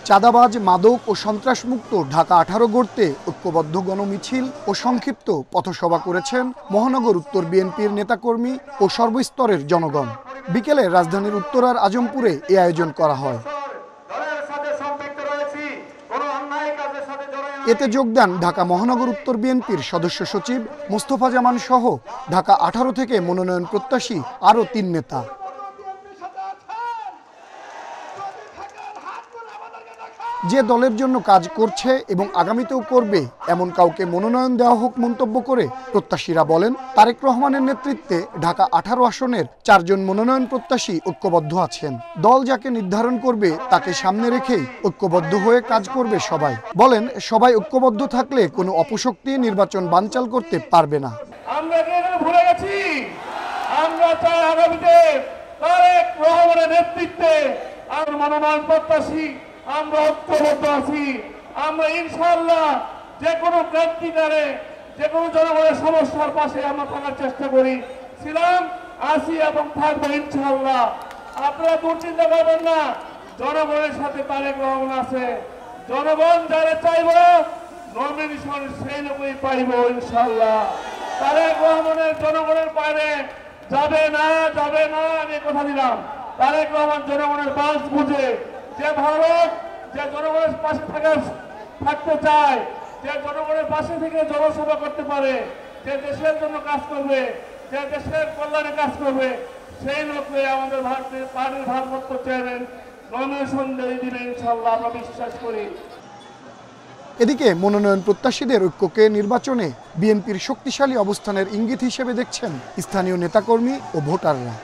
চাঁদাবাজ, মাদক ও সন্ত্রাসমুক্ত ঢাকা 18 গড়তে ঐক্যবদ্ধ গণমিছিল ও সংক্ষিপ্ত পথসভা করেছেন মহানগর উত্তর বিএনপির নেতাকর্মী ও সর্বস্তরের জনগণ। বিকেলে রাজধানীর উত্তরার আজমপুরে এ আয়োজন করা হয়। এতে যোগ দেন ঢাকা মহানগর উত্তর বিএনপির সদস্য সচিব মোস্তফা জামান সহ ঢাকা 18 থেকে মনোনয়ন প্রত্যাশী আরও 3 নেতা। যে দলের জন্য কাজ করছে এবং আগামীতেও করবে এমন কাউকে মনোনয়ন দেওয়া হোক মন্তব্য করে প্রত্যাশীরা বলেন, তারেক রহমানের নেতৃত্বে ঢাকা 18 আসনের 4 জন মনোনয়ন প্রত্যাশী ঐক্যবদ্ধ আছেন। দল যাকে নির্ধারণ করবে তাকে সামনে রেখেই ঐক্যবদ্ধ হয়ে কাজ করবে সবাই। বলেন, সবাই ঐক্যবদ্ধ থাকলে কোনো অপশক্তি নির্বাচন বানচাল করতে পারবে না। আমরা কি এখানে ভুলে গেছি? আমরা চাই আগামীতে তারেক রহমানের নেতৃত্বে আর মনোনয়ন প্রত্যাশী আমরা ঐক্যবদ্ধ আছি। আমরা ইনশাআল্লাহ যে কোনো ক্রান্তিকারে যে কোনো জনগণের সমস্যার পাশে আমরা থাকার চেষ্টা করি, ছিলাম, আছি এবং থাকবো ইনশাআল্লাহ। আপনারা দুশ্চিন্তা করবেন না, জনগণের সাথে তারেক রহমান আছে। জনগণ যারা চাইব নমিনেশন সেই লোকই পাইব ইনশাআল্লাহ। তারেক রহমানের জনগণের বাইরে যাবে না, আমি কথা দিলাম। তারেক রহমান জনগণের পালস বুঝে, যে ভারত যে জনগণের পাশে থাকতে চায়, যে জনগণের পাশে থেকে জনসেবা করতে পারে, যে দেশের জন্য কাজ করবে, যে দেশের কল্যাণে কাজ করবে, সেই লোককে আমাদের পার্টির ভারপ্রাপ্ত চেয়ারম্যান নমিনেশন দিয়ে দিবে ইনশাআল্লাহ, আমরা বিশ্বাস করি। এদিকে মনোনয়ন প্রত্যাশীদের ঐক্যকে নির্বাচনে বিএনপির শক্তিশালী অবস্থানের ইঙ্গিত হিসেবে দেখছেন স্থানীয় নেতাকর্মী ও ভোটাররা।